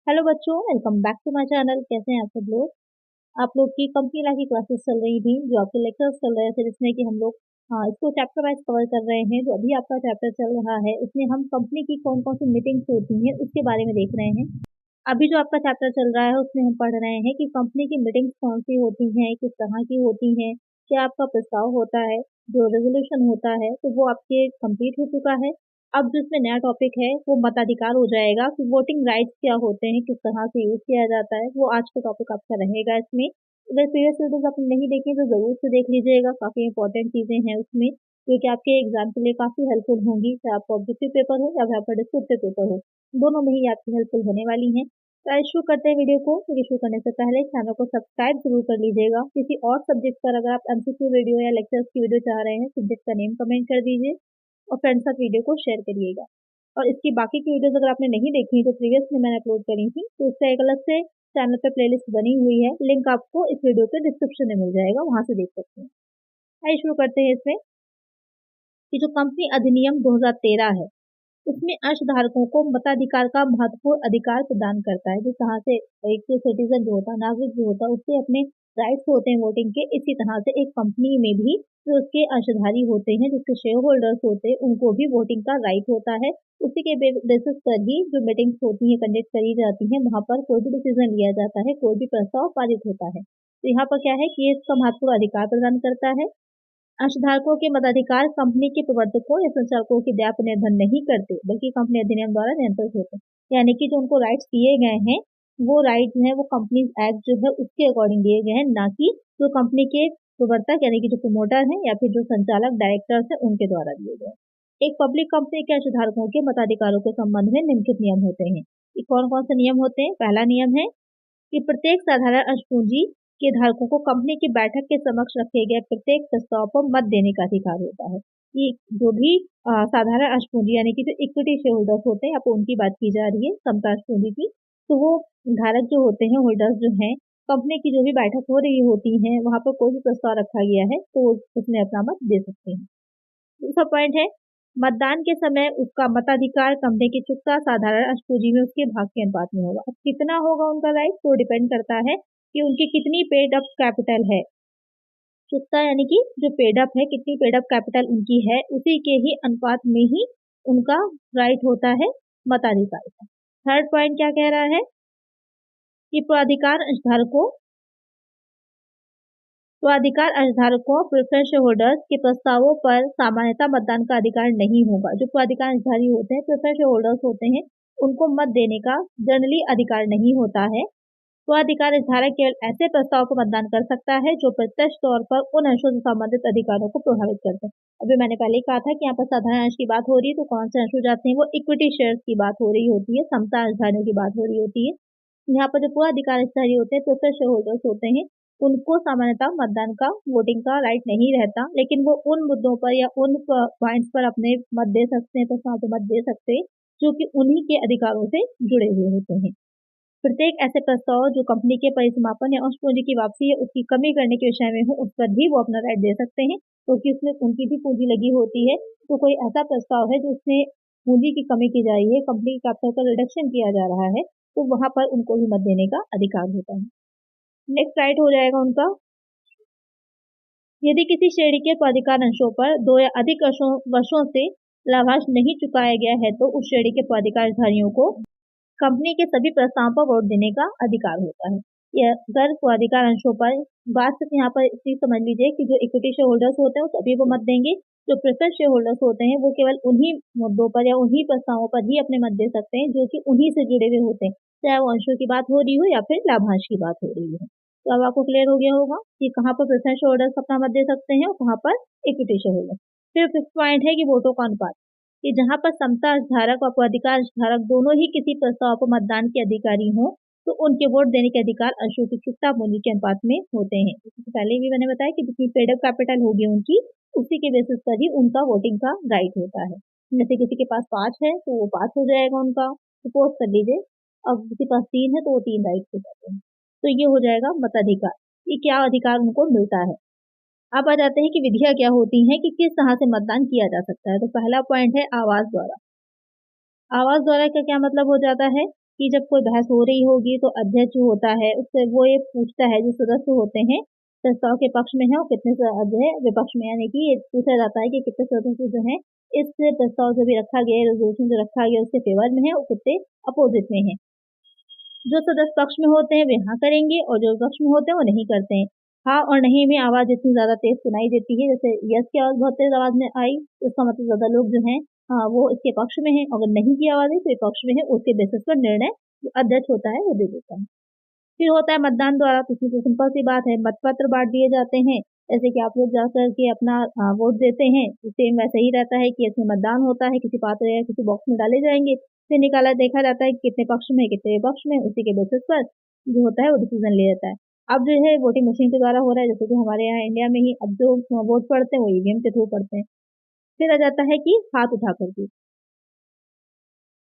Hello बच्चों, welcome back to my channel. कैसे हैं आप सब लोग। आप लोग की कंपनी ला की क्लासेस चल रही थी, जो आपके लेक्चर्स चल रहे थे, जिसमें कि हम लोग इसको चैप्टर वाइज कवर कर रहे हैं। जो अभी आपका चैप्टर चल रहा है, उसमें हम कंपनी की कौन कौन सी मीटिंग्स होती हैं उसके बारे में देख रहे हैं। अभी जो आपका चैप्टर चल रहा है उसमें हम पढ़ रहे हैं कि कंपनी की मीटिंग्स कौन सी होती हैं, किस तरह की होती हैं, क्या आपका प्रस्ताव होता है, जो रेजोल्यूशन होता है, तो वो आपके कंप्लीट हो चुका है। अब जो इसमें नया टॉपिक है वो मताधिकार हो जाएगा कि वोटिंग राइट्स क्या होते हैं, किस तरह से यूज किया जाता है। वो आज का टॉपिक आपका रहेगा इसमें। अगर प्रीवियस वीडियोस आपने नहीं देखे तो जरूर से देख लीजिएगा, काफी इंपॉर्टेंट चीजें हैं उसमें जो कि आपके एग्जाम के लिए काफी हेल्पफुल होंगी, चाहे आपका ऑब्जेक्टिव पेपर हो या फिर आपका डिस्क्रिप्टिव पेपर हो, दोनों में ही आपकी हेल्पफुल होने वाली हैं। तो आज शुरू करते हैं वीडियो को। वीडियो शुरू करने से पहले चैनल को सब्सक्राइब जरूर कर लीजिएगा। किसी और सब्जेक्ट पर अगर आप एमसीक्यू वीडियो या लेक्चर्स की वीडियो चाह रहे हैं, सब्जेक्ट का नेम कमेंट कर दीजिए और फ्रेंड्स साथ वीडियो को शेयर करिएगा। और इसकी बाकी की वीडियोस अगर आपने नहीं देखी तो प्रीवियस में मैंने अपलोड करी थी, तो इसका एक अलग से चैनल पे प्लेलिस्ट बनी हुई है, लिंक आपको इस वीडियो के डिस्क्रिप्शन में मिल जाएगा, वहां से देख सकते हैं। आइए शुरू करते हैं इसमें कि जो कंपनी अधिनियम 2013 है उसमें अंशधारकों को मताधिकार का महत्वपूर्ण अधिकार प्रदान करता है। जिस तरह से एक सिटीजन जो होता है, नागरिक जो होता है, उससे अपने राइट्स होते हैं वोटिंग के, इसी तरह से एक कंपनी में भी जो उसके अंशधारी होते हैं, जिसके शेयर होल्डर्स होते हैं, उनको भी वोटिंग का राइट होता है। उसी के बेसिस पर ही जो मीटिंग्स होती है कंडक्ट करी जाती है, वहां पर कोई भी डिसीजन लिया जाता है, कोई भी प्रस्ताव पारित होता है। तो यहाँ पर क्या है कि ये इसका महत्वपूर्ण अधिकार प्रदान करता है। अंशधारकों के मताधिकार कंपनी के प्रवर्तकों या संचालकों के दया पर निर्भर नहीं करते, बल्कि कंपनी अधिनियम द्वारा नियंत्रित होते हैं। यानी कि जो उनको राइट्स दिए गए हैं, वो राइट्स हैं वो कंपनी एक्ट जो है उसके अकॉर्डिंग दिए गए हैं, ना कि जो कंपनी के प्रवर्तक यानी कि जो प्रमोटर हैं या फिर जो संचालक डायरेक्टर्स हैं उनके द्वारा दिए गए। एक पब्लिक कंपनी के अंशधारकों के मताधिकारों के संबंध में निम्नलिखित नियम होते हैं। ये कौन कौन से नियम होते हैं? पहला नियम है कि प्रत्येक साधारण अंश पूंजी के धारकों को कंपनी की बैठक के समक्ष रखे गए प्रत्येक प्रस्ताव पर मत देने का अधिकार होता है। कि जो भी साधारण अंश पूंजी यानी कि जो इक्विटी शेयर होल्डर्स होते हैं, यहाँ पर उनकी बात की जा रही है, समता अंश पूंजी की, तो वो धारक जो होते हैं, होल्डर्स जो हैं, कंपनी की जो भी बैठक हो रही होती है वहां पर कोई भी प्रस्ताव रखा गया है तो उसमें अपना मत दे सकते हैं। दूसरा पॉइंट है मतदान के समय उसका मताधिकार कंपनी की चुकता साधारण अंश पूंजी में उसके भाग के अनुपात में होगा। अब कितना होगा उनका राइट, तो डिपेंड करता है कि उनकी कितनी पेड अप कैपिटल है। चुकता यानी कि जो पेड अप है, कितनी पेड अप कैपिटल उनकी है, उसी के ही अनुपात में ही उनका राइट होता है मताधिकार का। थर्ड पॉइंट क्या कह रहा है कि प्राधिकार अंशधारकों तो अधिकार अंशधारकों प्रेफरेंस शेयर होल्डर्स के प्रस्तावों पर सामान्यतः मतदान का अधिकार नहीं होगा। जो प्राधिकार अंशधारी होते हैं, प्रेफरेंस शेयर होल्डर्स होते हैं, उनको मत देने का जनरली अधिकार नहीं होता है। स्वाधिकार धारक केवल ऐसे प्रस्ताव को मतदान कर सकता है जो प्रत्यक्ष तौर पर उन अंशों से संबंधित अधिकारों को प्रभावित करते हैं। अभी मैंने पहले ही कहा था कि यहाँ पर साधारण अंश की बात हो रही है, तो कौन से अंश हो जाते हैं? वो इक्विटी शेयर्स की बात हो रही होती है, समता अंशधारियों की बात हो रही होती है। यहाँ पर जो पूरा अधिकार अंशधारी होते हैं, प्रेफरेंस शेयर होल्डर्स होते हैं, उनको सामान्यतः मतदान का, वोटिंग का राइट नहीं रहता, लेकिन वो उन मुद्दों पर या उन पॉइंट्स पर अपने मत दे सकते हैं, प्रस्ताव पे मत दे सकते हैं जो कि उन्हीं के अधिकारों से जुड़े हुए होते हैं। प्रत्येक ऐसे प्रस्ताव जो कंपनी के परिसमापन या अंश पूंजी की वापसी या उसकी कमी करने के विषय में हो, उस पर भी वो अपना राइट दे सकते हैं, क्योंकि उसमें उनकी भी पूंजी लगी होती है। तो कोई ऐसा प्रस्ताव है जिसमें पूंजी की कमी की जा रही है, कंपनी के कैपिटल का रिडक्शन किया जा रहा है, तो वहां पर उनको भी मत देने का अधिकार होता है। नेक्स्ट राइट हो जाएगा उनका, यदि किसी श्रेणी के प्राधिकार अंशों पर 2 या अधिक वर्षों से लाभांश नहीं चुकाया गया है, तो उस श्रेणी के प्राधिकारधारियों को कंपनी के सभी प्रस्तावों पर वोट देने का अधिकार होता है। यह अगर स्वाधिकार अंशों पर बात सिर्फ यहाँ पर चीज समझ लीजिए कि जो इक्विटी शेयर होल्डर्स होते हैं वो सभी को मत देंगे, जो प्रेफरेंस शेयर होल्डर्स होते हैं वो केवल उन्हीं मुद्दों पर या उन्हीं प्रस्तावों पर ही अपने मत दे सकते हैं जो कि उन्हीं से जुड़े हुए होते हैं, चाहे वो अंशों की बात हो रही हो या फिर लाभांश की बात हो रही है। तो अब आपको क्लियर हो गया होगा कि कहाँ पर प्रेफरेंस शेयर होल्डर्स अपना मत दे सकते हैं और कहाँ पर इक्विटी शेयर होल्डर्स। फिर फिफ्थ पॉइंट है कि वोटों का अनुपात, कि जहां पर समता धारक और अधिकार धारक दोनों ही किसी प्रस्ताव पर मतदान के अधिकारी हों, तो उनके वोट देने के अधिकार अंशों की चुकता पूंजी के अनुपात में होते हैं। इससे पहले भी मैंने बताया कि जितनी पेड अप कैपिटल होगी उनकी, उसी के बेसिस पर ही उनका वोटिंग का राइट होता है। जैसे किसी के पास 5 है तो वो 5 हो जाएगा उनका, सपोज कर लीजिए। अब किसी के पास 3 है तो वो 3 राइट हो जाते हैं। तो ये हो जाएगा मताधिकार, ये क्या अधिकार उनको मिलता है। अब आ जाते हैं कि विधियां क्या होती हैं, कि किस तरह से मतदान किया जा सकता है। तो पहला पॉइंट है आवाज द्वारा। आवाज द्वारा का क्या मतलब हो जाता है कि जब कोई बहस हो रही होगी तो अध्यक्ष जो होता है उससे वो ये पूछता है, जो सदस्य होते हैं प्रस्ताव के पक्ष में है और कितने जो है विपक्ष में, यानी कि ये पूछा जाता है कि कितने सदस्य जो है इस प्रस्ताव जो भी रखा गया है, रेजोल्यूशन जो रखा गया उसके फेवर में है और कितने अपोजिट में है। जो सदस्य पक्ष में होते हैं वे हाँ करेंगे और जो विपक्ष में होते हैं वो नहीं करते हैं। हाँ और नहीं में आवाज इतनी ज्यादा तेज सुनाई देती है, जैसे यस की आवाज बहुत तेज आवाज में आई तो इसका मतलब ज्यादा लोग जो हैं वो इसके पक्ष में है, अगर नहीं की आवाज है तो विपक्ष में है, उसके बेसिस पर निर्णय जो अध्यक्ष होता है वो दे देता है। फिर होता है मतदान द्वारा, तो इसमें तो सिंपल सी बात है, मतपत्र बांट दिए जाते हैं। जैसे कि आप लोग जाकर के अपना वोट देते हैं, सेम वैसे ही रहता है कि इसमें मतदान होता है, किसी पात्र या किसी बॉक्स में डाले जाएंगे, फिर निकाला देखा जाता है कि कितने पक्ष में है कितने विपक्ष में, उसी के बेसिस पर जो होता है वो डिसीजन लिया जाता है। अब जो है वोटिंग मशीन के द्वारा हो रहा है, जैसे कि हमारे यहाँ इंडिया में ही अब जो वोट पड़ते हैं वो ईवीएम के थ्रू पड़ते हैं। फिर आ जाता है कि हाथ उठा करके,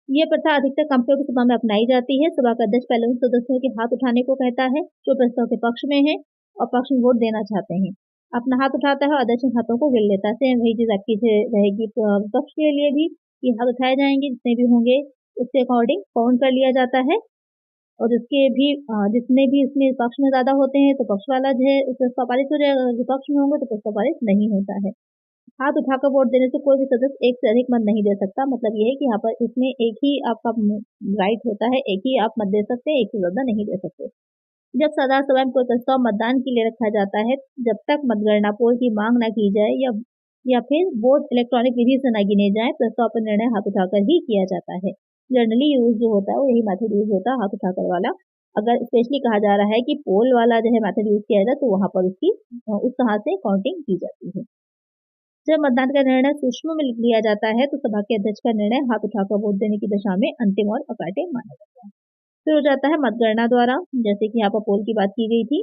ये प्रथा अधिकतर कंपनियों की सभा में अपनाई जाती है। सभा का अध्यक्ष पहले उन सदस्यों के हाथ उठाने को कहता है जो प्रस्ताव के पक्ष में है और पक्ष में वोट देना चाहते हैं। अपना हाथ उठाता है और अध्यक्ष इन हाथों को गिन लेता है। सेम वही चीज आपकी रहेगी विपक्ष के लिए भी, कि हाथ उठाए जाएंगे, जितने भी होंगे उसके अकॉर्डिंग काउंट कर लिया जाता है और जितने भी इसमें पक्ष में ज्यादा होते हैं तो पक्ष वाला जो है प्रस्ताव पारित हो जाएगा, अगर विपक्ष में होंगे तो प्रस्ताव पारित नहीं होता है। हाथ उठाकर वोट देने से कोई भी सदस्य एक से अधिक मत नहीं दे सकता, मतलब ये है कि यहाँ पर इसमें एक ही आपका राइट होता है, एक ही आप मत दे सकते हैं, एक से ज्यादा नहीं दे सकते। जब सभा में कोई प्रस्ताव मतदान के लिए रखा जाता है, जब तक मतगणना पोल की मांग न की जाए या फिर वोट इलेक्ट्रॉनिक विधि से न गिने जाए, प्रस्ताव पर निर्णय हाथ उठाकर ही किया जाता है। जनरली यूज जो होता है वो यही मेथड यूज होता है, हाथ उठाकर वाला। अगर स्पेशली कहा जा रहा है कि पोल वाला जो है मेथड यूज किया जाए तो वहां पर उसकी उस तरह से काउंटिंग की जाती है। जब मतदान का निर्णय सूक्ष्म में लिख लिया जाता है तो सभा के अध्यक्ष का निर्णय हाथ उठाकर वोट देने की दिशा में अंतिम और अकाट्य माना जाता है। फिर हो जाता है मतगणना द्वारा, जैसे कि यहाँ पर पोल की बात की गई थी।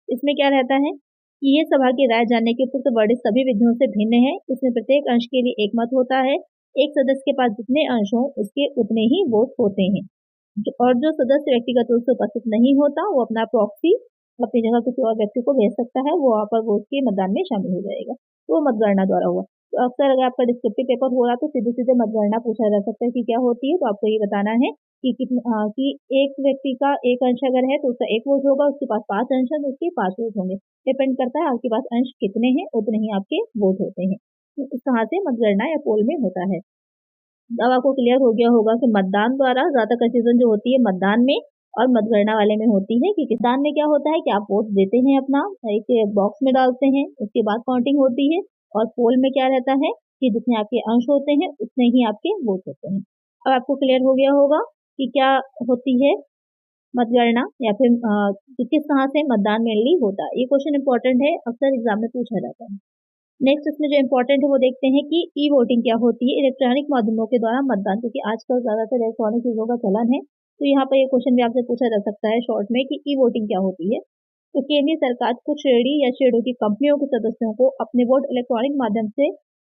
इसमें क्या रहता है कि ये सभा की राय जानने के उपयुक्त वर्णित सभी विधियों से भिन्न है। इसमें प्रत्येक अंश के लिए एक मत होता है। एक सदस्य के पास जितने अंश हों उसके उतने ही वोट होते हैं और जो सदस्य व्यक्तिगत रूप से उपस्थित नहीं होता वो अपना प्रॉक्सी अपनी जगह किसी और व्यक्ति को भेज सकता है, वो वहाँ पर वोट के मतदान में शामिल हो जाएगा। तो मतगणना द्वारा हुआ। तो अक्सर अगर आपका डिस्क्रिप्टिव पेपर हो रहा तो सीधे सीधे मतगणना पूछा जा सकता है कि क्या होती है, तो आपको ये बताना है कि एक व्यक्ति का एक अंश अगर है तो उसका एक वोट होगा, उसके पास 5 अंश है तो उसके 5 वोट होंगे। डिपेंड करता है आपके पास अंश कितने हैं उतने ही आपके वोट होते हैं। तो इस तरह से मतगणना या पोल में होता है। अब आपको क्लियर हो गया होगा कि मतदान द्वारा ज्यादा कंफ्यूजन जो होती है मतदान में और मतगणना वाले में होती है, कि मतदान में क्या होता है कि आप वोट देते हैं, अपना एक बॉक्स में डालते हैं, उसके बाद काउंटिंग होती है। और पोल में क्या रहता है कि जितने आपके अंश होते हैं उतने ही आपके वोट होते हैं। अब आपको क्लियर हो गया होगा कि क्या होती है मतगणना या फिर किस तरह से मतदान मेनली होता है। ये क्वेश्चन इंपॉर्टेंट है, अक्सर एग्जाम में पूछा जाता है। नेक्स्ट इसमें जो इम्पोर्टेंट है वो देखते हैं कि ई वोटिंग क्या होती है। इलेक्ट्रॉनिक माध्यमों के द्वारा मतदान, क्योंकि आजकल ज्यादातर इलेक्ट्रॉनिक चीजों का चलन है, तो यहाँ पर ये क्वेश्चन भी आपसे पूछा जा सकता है शॉर्ट में कि ई वोटिंग क्या होती है। तो केंद्रीय सरकार कुछ श्रेणी या श्रेणियों की कंपनियों के सदस्यों को अपने वोट इलेक्ट्रॉनिक माध्यम से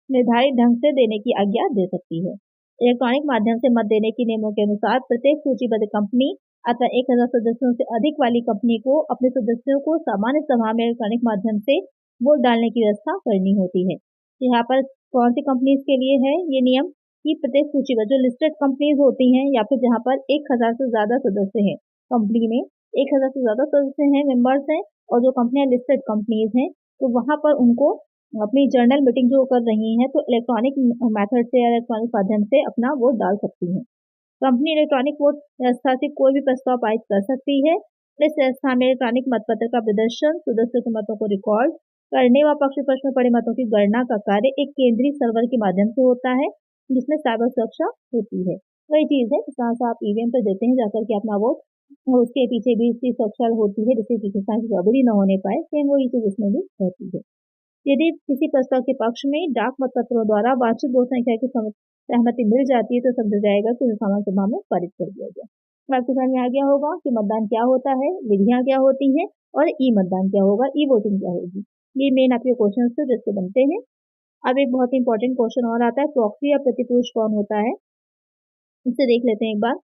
निर्धारित ढंग से देने की आज्ञा दे सकती है। इलेक्ट्रॉनिक माध्यम से मत देने के नियमों के अनुसार प्रत्येक सूचीबद्ध कंपनी अथवा 1000 सदस्यों से अधिक वाली कंपनी को अपने सदस्यों को सामान्य सभा में इलेक्ट्रॉनिक माध्यम से वोट डालने की व्यवस्था करनी होती है। यहाँ पर कौन सी कंपनीज के लिए है ये नियम, कि प्रत्येक सूचीबद्ध जो लिस्टेड कंपनीज होती हैं या फिर जहाँ पर 1000 से ज्यादा सदस्य हैं, कंपनी में 1000 से ज्यादा सदस्य हैं, मेंबर्स हैं, और जो कंपनियां लिस्टेड कंपनीज हैं तो वहां पर उनको अपनी जर्नल मीटिंग जो कर रही हैं तो इलेक्ट्रॉनिक मेथड से या इलेक्ट्रॉनिक माध्यम से अपना वोट डाल सकती हैं। कंपनी इलेक्ट्रॉनिक वोट व्यवस्था से कोई भी प्रस्ताव पारित कर सकती है। इस व्यवस्था में इलेक्ट्रॉनिक मतपत्र का प्रदर्शन, सदस्यों के मतों को रिकॉर्ड करने व पक्ष विपक्ष में पड़े मतों की गणना का कार्य एक केंद्रीय सर्वर के माध्यम से होता है, जिसमें साइबर सुरक्षा होती है। वही चीज है, इस तरह से आप ईवीएम पर देते हैं जाकर के अपना वोट, और उसके पीछे भी इसकी सुरक्षा होती है जिससे किसी तरह की गड़बड़ी न होने पाए। सेम वही चीज इसमें भी रहती है। यदि किसी प्रस्ताव के पक्ष में डाक मतपत्रों द्वारा वांछित वोट संख्या की सहमति मिल जाती है तो समझा जाएगा कि सामान्य सभा में पारित कर दिया गया। आपको समझ में आ गया होगा कि मतदान क्या होता है, विधियां क्या होती हैं, और ई मतदान क्या होगा, ई वोटिंग क्या होगी। ये मेन आपके क्वेश्चन थे जिससे बनते हैं। अब एक बहुत इंपॉर्टेंट क्वेश्चन और आता है, प्रॉक्सी या प्रतिपुरुष कौन होता है, इसे देख लेते हैं एक बार।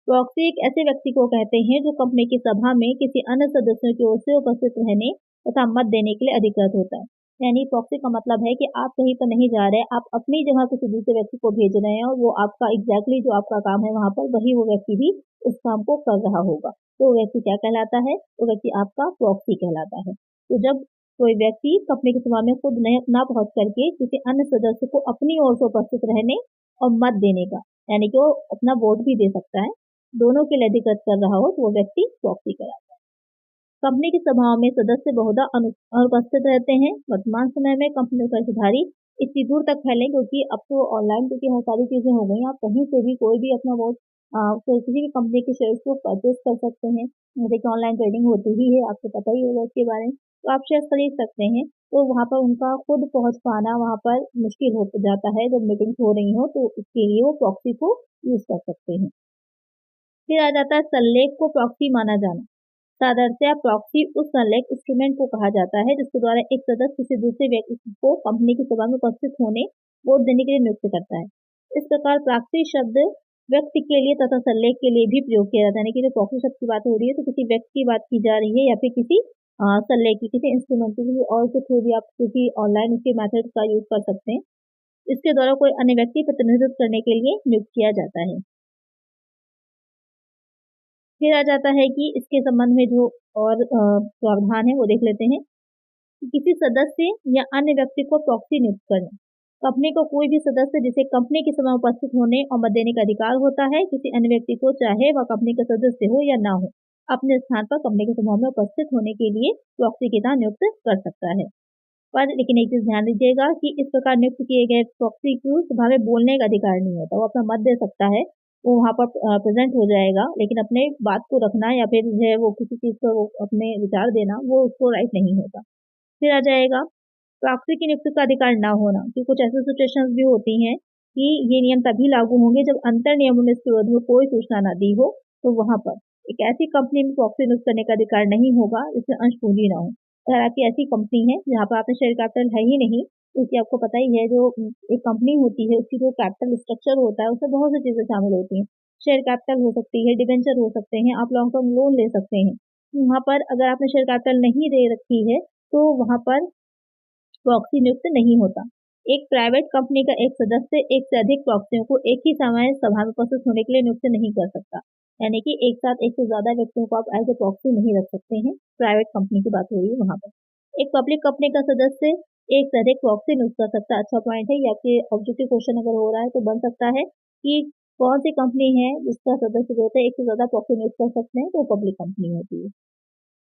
प्रॉक्सी एक ऐसे व्यक्ति को कहते हैं जो कंपनी की सभा में किसी अन्य सदस्यों की ओर से उपस्थित रहने तथा मत देने के लिए अधिकृत होता है। यानी प्रॉक्सी का मतलब है कि आप कहीं पर नहीं जा रहे, आप अपनी जगह किसी दूसरे व्यक्ति को भेज रहे हैं और वो आपका एग्जैक्टली जो आपका काम है वहाँ पर वही वो व्यक्ति भी उस काम को कर रहा होगा। तो वो व्यक्ति क्या कहलाता है? वो व्यक्ति आपका प्रॉक्सी कहलाता है। तो जब कोई व्यक्ति कंपनी की सभा में खुद ना पहुंच करके किसी अन्य सदस्य को अपनी ओर से उपस्थित रहने और मत देने का, यानी कि वो अपना वोट भी दे सकता है, दोनों के लिए अधिकृत कर रहा हो तो वो व्यक्ति प्रॉक्सी कहलाता है। कंपनी की सभाओं में सदस्य बहुधा अनुपस्थित रहते हैं। वर्तमान समय में कंपनी का हिस्सेदारी इतनी दूर तक फैले क्योंकि अब तो ऑनलाइन क्योंकि बहुत सारी चीजें हो गई हैं, आप कहीं से भी कोई भी अपना वोट किसी भी कंपनी के शेयर्स को परचेज कर सकते हैं। देखिए ऑनलाइन ट्रेडिंग होती ही है, आपको पता ही होगा इसके बारे में। तो आप शेयर खरीद सकते हैं। तो वहाँ पर उनका खुद पहुंच पाना वहाँ पर मुश्किल हो जाता है जब मीटिंग्स हो रही हो, तो इसके लिए वो प्रॉक्सी को यूज कर सकते हैं। फिर आ जाता है संलेख को प्रॉक्सी माना जाना। साधारणतया प्रॉक्सी उस संलेख इंस्ट्रूमेंट को कहा जाता है जिसके द्वारा एक सदस्य किसी दूसरे व्यक्ति को कंपनी की सभा में उपस्थित होने वोट देने के लिए नियुक्त करता है। इस प्रकार प्रॉक्सी शब्द व्यक्ति के लिए तथा संलेख के लिए भी प्रयोग किया जाता है, यानी कि जो प्रॉक्सी शब्द की बात हो रही है तो किसी व्यक्ति की बात की जा रही है या फिर किसी संलेख की, किसी इंस्ट्रूमेंट की, किसी और के थ्रू भी आप किसी ऑनलाइन उसके मेथड का यूज कर सकते हैं। इसके द्वारा कोई अन्य व्यक्ति प्रतिनिधित्व करने के लिए नियुक्त किया जाता है। फिर आ जाता है कि इसके संबंध में जो और प्रावधान है वो देख लेते हैं कि किसी सदस्य या अन्य व्यक्ति को प्रॉक्सी नियुक्त करना। कंपनी को कोई भी सदस्य जिसे कंपनी की सभा में उपस्थित होने और मत देने का अधिकार होता है, किसी अन्य व्यक्ति को चाहे वह कंपनी का सदस्य हो या ना हो, अपने स्थान पर कंपनी की सभा में उपस्थित होने के लिए प्रॉक्सी के द्वारा नियुक्त कर सकता है। पर लेकिन एक चीज ध्यान दीजिएगा कि इस प्रकार नियुक्त किए गए प्रॉक्सी को सभा में बोलने का अधिकार नहीं होता। वो अपना मत दे सकता है, वो वहाँ पर प्रेजेंट हो जाएगा, लेकिन अपने बात को रखना या फिर जो है वो किसी चीज पर वो अपने विचार देना वो उसको राइट नहीं होता। फिर आ जाएगा प्रॉक्सी की नियुक्ति का अधिकार न होना, कि कुछ ऐसी सिचुएशंस भी होती हैं कि ये नियम तभी लागू होंगे जब अंतर नियमों में इसके विरोध में कोई सूचना न दी हो, तो वहां पर एक ऐसी कंपनी में प्रॉक्सी नियुक्त करने का अधिकार नहीं होगा जिसमें अंश पूंजी न हो। अगर आपकी ऐसी कंपनी है जहाँ पर आपने शेयर कैपिटल है ही नहीं, क्योंकि आपको पता ही है जो एक कंपनी होती है उसकी जो कैपिटल स्ट्रक्चर होता है उसमें बहुत सी चीजें शामिल होती हैं। शेयर कैपिटल हो सकती है, डिबेंचर हो सकते हैं, आप लॉन्ग टर्म लोन ले सकते हैं। वहां पर अगर आपने शेयर कैपिटल नहीं दे रखी है तो वहां पर प्रॉक्सी नियुक्त नहीं होता। एक प्राइवेट कंपनी का एक सदस्य एक से अधिक प्रॉक्सियों को एक ही समय सभा में उपस्थित होने के लिए नियुक्त नहीं कर सकता, यानी कि एक साथ एक से ज्यादा व्यक्तियों को आप एज ए प्रॉक्सी नहीं रख सकते हैं। प्राइवेट कंपनी की बात हो रही है वहां पर एक पब्लिक कंपनी का सदस्य एक से अधिक प्रॉक्सी नियुक्त कर सकता है। अच्छा पॉइंट है, या आपके ऑब्जेक्टिव क्वेश्चन अगर हो रहा है तो बन सकता है कि कौन सी कंपनी है जिसका सदस्य जो होता है एक से ज्यादा प्रॉक्सी नियुक्त कर सकते हैं, तो पब्लिक कंपनी होती है।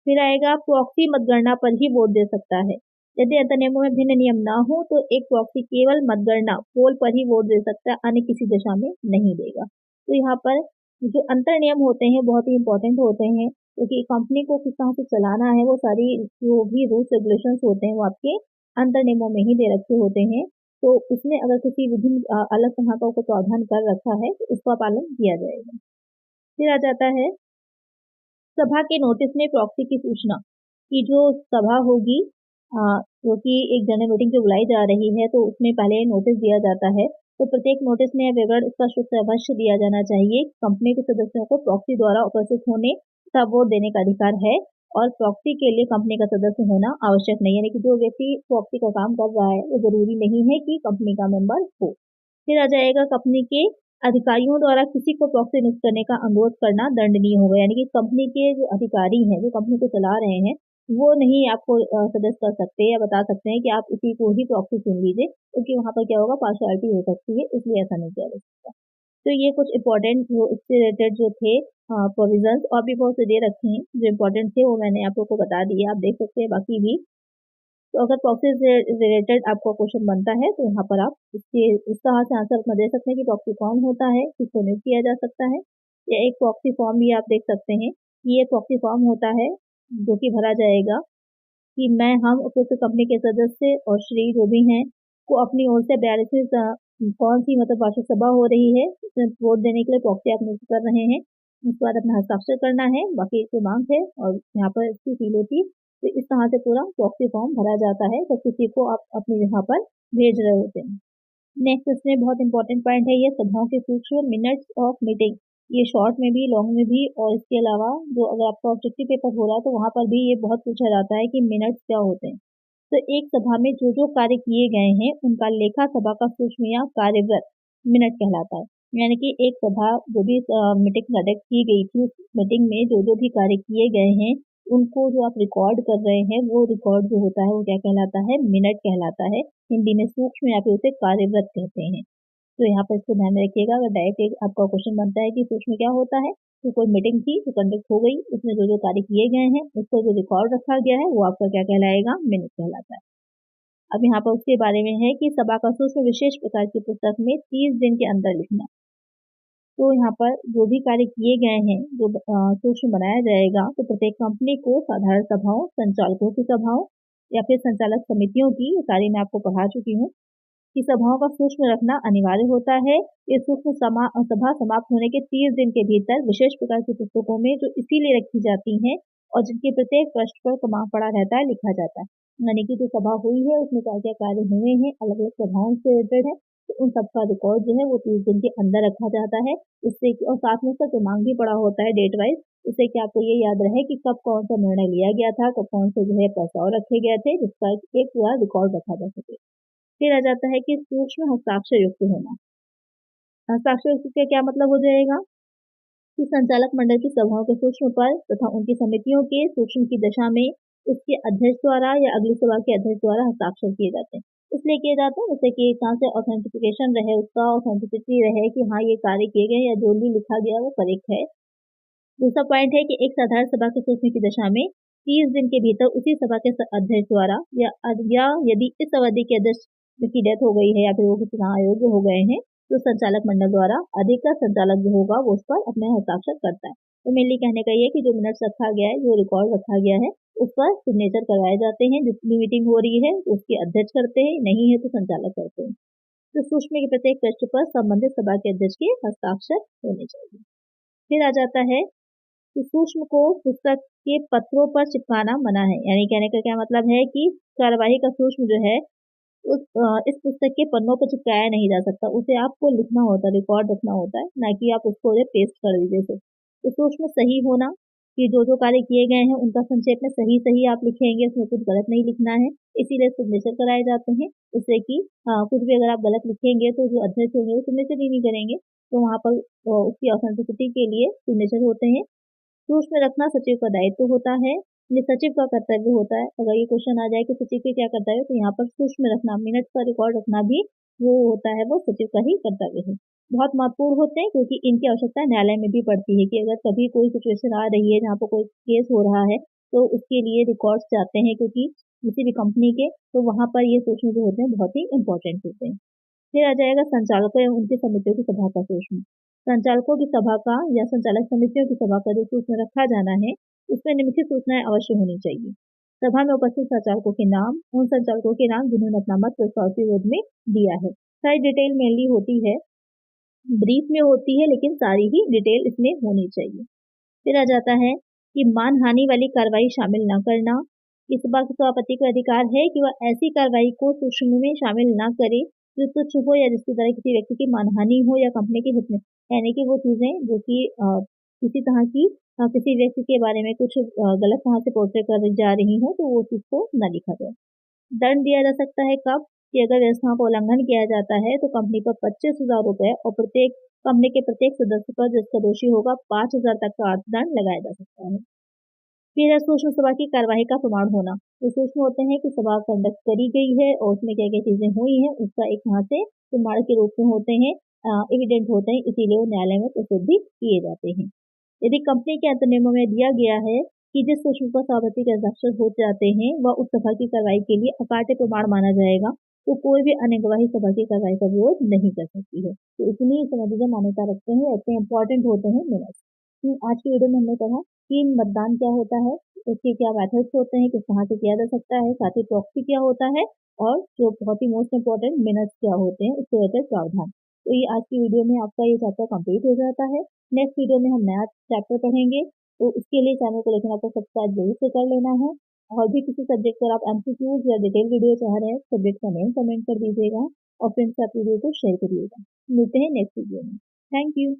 फिर आएगा प्रॉक्सी मतगणना पर ही वोट दे सकता है। यदि अंतर नियमों में भिन्न नियम ना हो तो एक प्रॉक्सी केवल मतगणना पोल पर ही वोट दे सकता है, अन्य किसी दिशा में नहीं देगा। तो यहाँ पर जो अंतर नियम होते हैं बहुत ही इंपॉर्टेंट होते हैं, क्योंकि कंपनी को किस तरह से चलाना है वो सारी जो भी रूल्स रेगुलेशंस होते हैं वो आपके अंतर नियमों में ही दे रखे होते हैं। तो उसमें अगर किसी विभिन्न अलग तरह का कोई प्रावधान कर रखा है तो उसका पालन किया जाएगा। फिर आ जाता है सभा के नोटिस में प्रॉक्सी की सूचना, कि जो सभा होगी जो कि एक जनरल मीटिंग जो बुलाई जा रही है तो उसमें पहले नोटिस दिया जाता है। तो प्रत्येक नोटिस में यह विवरण स्पष्ट रूप से अवश्य दिया जाना चाहिए। कंपनी के सदस्यों को प्रॉक्सी द्वारा उपस्थित होने तथा वोट देने का अधिकार है और प्रॉक्सी के लिए कंपनी का सदस्य होना आवश्यक नहीं है, यानी कि जो व्यक्ति प्रॉक्सी का काम कर रहा है वो जरूरी नहीं है कि कंपनी का मेंबर हो। फिर आ जाएगा कंपनी के अधिकारियों द्वारा किसी को प्रॉक्सी नियुक्त करने का अनुरोध करना दंडनीय होगा, यानी कि कंपनी के जो अधिकारी हैं जो कंपनी को चला रहे हैं वो नहीं आपको सजेस्ट कर सकते या बता सकते हैं कि आप इसी को ही प्रॉक्सी चुन लीजिए, क्योंकि वहां पर क्या होगा पार्शियलिटी हो सकती है, इसलिए ऐसा नहीं किया जा सकता। तो ये कुछ इंपॉर्टेंट जो इससे रिलेटेड जो थे प्रोविजंस और भी बहुत से दे रखे हैं जो इंपॉर्टेंट थे वो मैंने आप लोग को बता दिए, आप देख सकते हैं बाकी भी। तो अगर प्रॉक्सी से रिलेटेड आपका क्वेश्चन बनता है तो यहाँ पर आप इस तरह से आंसर अपना दे सकते हैं कि प्रॉक्सी कौन होता है, किसको नियुक्त किया जा सकता है, या एक प्रॉक्सी फॉर्म भी आप देख सकते हैं कि ये प्रॉक्सी फॉर्म होता है जो कि भरा जाएगा कि मैं हम उपयुक्त कंपनी के सदस्य और श्री जो भी हैं को अपनी ओर से 42वीं कौन सी मतलब वार्षिक सभा हो रही है उसमें वोट देने के लिए प्रॉक्सी आप नियुक्त कर रहे हैं, उसके बाद अपना हस्ताक्षर करना है, बाकी इसकी मांग है और यहाँ पर इसकी सील होती। तो इस तरह से पूरा प्रॉक्सी फॉर्म भरा जाता है जब किसी को आप अपनी जगह पर भेज रहे होते हैं। नेक्स्ट इसमें बहुत इंपॉर्टेंट पॉइंट है ये सभाओं के सूक्ष्म मिनट्स ऑफ मीटिंग, ये शॉर्ट में भी लॉन्ग में भी, और इसके अलावा जो अगर आपका ऑब्जेक्टिव पेपर हो रहा है तो वहां पर भी ये बहुत पूछा जाता है कि मिनट्स क्या होते हैं। तो एक सभा में जो जो कार्य किए गए हैं उनका लेखा सभा का सूक्ष्म या कार्यव्रत मिनट कहलाता है। यानी कि एक सभा जो भी मीटिंग कंडक्ट की गई थी, उस मीटिंग में जो जो भी कार्य किए गए हैं उनको जो आप रिकॉर्ड कर रहे हैं, वो रिकॉर्ड जो होता है वो क्या कहलाता है? मिनट कहलाता है। हिंदी में सूक्ष्म या फिर उसे कार्यव्रत कहते हैं। तो यहाँ पर इसको ध्यान में रखिएगा। अगर डायरेक्ट आपका क्वेश्चन बनता है कि सूक्ष्म क्या होता है, तो कोई मीटिंग थी जो कंडक्ट हो गई, उसमें जो जो कार्य किए गए हैं उसको जो रिकॉर्ड रखा गया है वो आपका क्या कहलाएगा? मिनट कहलाता है। अब यहाँ पर उसके बारे में है कि सभा का सूक्ष्म विशेष प्रकार की पुस्तक में 30 दिन के अंदर लिखना। तो यहाँ पर जो भी कार्य किए गए हैं, जो सूक्ष्म बनाया जाएगा, तो प्रत्येक कंपनी को साधारण सभाओं, संचालकों की सभाओं या फिर संचालक समितियों की, ये सारी मैं आपको पढ़ा चुकी हूँ, कि सभाओं का सूक्ष्म रखना अनिवार्य होता है। ये सूक्ष्म सभा समाप्त होने के 30 दिन के भीतर विशेष प्रकार की पुस्तकों में जो इसीलिए रखी जाती हैं और जिनके प्रत्येक पृष्ठ पर क्रमांक पड़ा रहता है, लिखा जाता है। यानी कि जो सभा हुई है उसमें क्या क्या कार्य हुए हैं, अलग अलग सभाओं से रिलेटेड है, तो उन सबका रिकॉर्ड जो है वो 30 दिन के अंदर रखा जाता है। इससे और साथ में उसका क्रमांक भी पड़ा होता है डेट वाइज, इससे कि आपको ये याद रहे कि कब कौन सा निर्णय लिया गया था, कब कौन से जो है प्रस्ताव रखे गए थे, जिसका एक पूरा रिकॉर्ड रखा जा सके। फिर आ जाता है कि सूक्ष्म हस्ताक्षर युक्त होना। हस्ताक्षर युक्त का क्या मतलब हो जाएगा कि संचालक मंडल की सभाओं के सूक्ष्म पर तथा उनकी समितियों के सूक्ष्म की दशा में उसके अध्यक्ष द्वारा या अगली सभा के अध्यक्ष द्वारा हस्ताक्षर किए जाते हैं। इसलिए किए जाते हैं जैसे कि कहाँ से ऑथेंटिफिकेशन रहे, उसका ऑथेंटिसिटी रहे कि हाँ ये कार्य किए गए या जो भी लिखा गया वो करेक्ट है। दूसरा पॉइंट है कि एक साधारण सभा के सूचना की दशा में 30 दिन के भीतर उसी सभा के अध्यक्ष द्वारा या यदि इस अवधि के अध्यक्ष की डेथ हो गई है या फिर वो चुनाव अयोग्य हो गए हैं, तो संचालक मंडल द्वारा अधिकृत संचालक जो होगा वो उस पर अपने हस्ताक्षर करता है। तो मेनली कहने का ये कि जो मिनट्स रखा गया है, जो रिकॉर्ड रखा गया है, उस पर सिग्नेचर करवाए जाते हैं। जितनी मीटिंग हो रही है उसके अध्यक्ष करते हैं, नहीं है तो संचालक करते हैं। तो सूक्ष्म के प्रत्येक पृष्ठ पर संबंधित सभा के अध्यक्ष के हस्ताक्षर होने चाहिए। फिर आ जाता है कि सूक्ष्म को पुस्तक के पत्रों पर चिपकाना मना है। यानी कहने का क्या मतलब है कि कार्यवाही का सूक्ष्म जो है इस पुस्तक के पन्नों पर चिपकाया नहीं जा सकता, उसे आपको लिखना होता है, रिकॉर्ड रखना होता है, ना कि आप उसको पेस्ट कर दीजिए। तो सूक्ष्म सही होना कि जो जो कार्य किए गए हैं उनका संक्षेप में सही सही आप लिखेंगे, उसमें कुछ गलत नहीं लिखना है। इसीलिए सिग्नेचर कराए जाते हैं, इससे कि कुछ भी अगर आप गलत लिखेंगे तो जो अध्यक्ष होंगे वो सिग्नेचर ही नहीं करेंगे, तो वहाँ पर उसकी ऑथेंटिसिटी के लिए सिग्नेचर होते हैं। सूक्ष्म रखना सचिव का दायित्व होता है, ये सचिव का कर्तव्य होता है। अगर ये क्वेश्चन आ जाए कि सचिव के क्या कर्तव्य, तो यहाँ पर सूक्ष्म रखना, मिनट्स का रिकॉर्ड रखना भी जो होता है वो सचिव का ही कर्तव्य है। बहुत महत्वपूर्ण होते हैं क्योंकि इनकी आवश्यकता न्यायालय में भी पड़ती है कि अगर कभी कोई सिचुएशन आ रही है जहाँ पर कोई केस हो रहा है, तो उसके लिए रिकॉर्ड्स चाहते हैं क्योंकि किसी भी कंपनी के, तो वहाँ पर ये सूक्ष्म जो होते हैं बहुत ही इंपॉर्टेंट होते हैं। फिर आ जाएगा संचालकों एवं उनकी समितियों की सभा का सूक्ष्म। संचालकों की सभा का या संचालक समितियों की सभा का जो सूक्ष्म रखा जाना है, उसमें निम्नलिखित सूचनाएं अवश्य होनी चाहिए। सभा में उपस्थित संचालकों के नाम, उन संचालकों के नाम जिन्होंने अपना मत प्रस्ताव के विरोध में दिया है। सारी डिटेल मेनली होती है, ब्रीफ में होती है, लेकिन सारी ही डिटेल इसमें होनी चाहिए। फिर आ जाता है कि मानहानि वाली कार्रवाई शामिल न करना। इस बात का सभापति का अधिकार है कि वह ऐसी कार्रवाई को सूक्ष्म में शामिल न करे जो तुच्छ हो या जिसके द्वारा किसी व्यक्ति की मानहानि हो या कंपनी के हित में, यानी कि वो चीजें जो कि किसी तरह की किसी व्यक्ति के बारे में कुछ गलत तरह से पोर्ट्रे कर जा रही हो, तो वो चीज को न लिखा जाए। दंड दिया जा सकता है कब कि अगर व्यवस्थाओं का उल्लंघन किया जाता है तो कंपनी पर 25,000 रुपए और प्रत्येक कंपनी के प्रत्येक सदस्य पर जिसका दोषी होगा 5,000 तक का अर्थदंड लगाया जा सकता है। फिर है सूक्ष्म सभा की कार्यवाही का प्रमाण होना। तो सूक्ष्म होते हैं कि सभा कंडक्ट करी गई है और उसमें क्या क्या चीजें हुई हैं, उसका एक यहाँ से प्रमाण के रूप में होते हैं, एविडेंट होते हैं, इसीलिए वो न्यायालय में प्रसिद्ध किए जाते हैं। यदि कंपनी के अंतर्नियमों में दिया गया है कि जिस सूक्ष्म पर सभापति के हस्ताक्षर हो जाते हैं वह उस सभा की कार्रवाई के लिए अकाट्य प्रमाण माना जाएगा, तो कोई भी अन्य गवाही सभा की कार्रवाई का विरोध नहीं कर सकती है। तो इतनी समझ मान्यता रखते हैं, इतने इंपॉर्टेंट होते हैं मिनट्स। आज की वीडियो में हमने कहा कि मतदान क्या होता है, उसके क्या मेथड्स होते हैं, किस तरह से किया जा सकता है, साथ ही प्रॉक्सी क्या होता है, और जो बहुत ही मोस्ट इंपॉर्टेंट मिनट्स क्या होते हैं, उससे रिलेटेड प्रावधान। तो ये आज की वीडियो में आपका ये चैप्टर कंप्लीट हो जाता है। नेक्स्ट वीडियो में हम नया चैप्टर पढ़ेंगे, तो उसके लिए चैनल को लेकिन आपको सब्सक्राइब जरूर से कर लेना है। और भी किसी सब्जेक्ट पर आप एमसीक्यूज या डिटेल वीडियो चाह रहे हैं, सब्जेक्ट का नेम कमेंट कर दीजिएगा और फ्रेंड्स आप वीडियो को शेयर करिएगा। मिलते हैं नेक्स्ट वीडियो में। Thank you.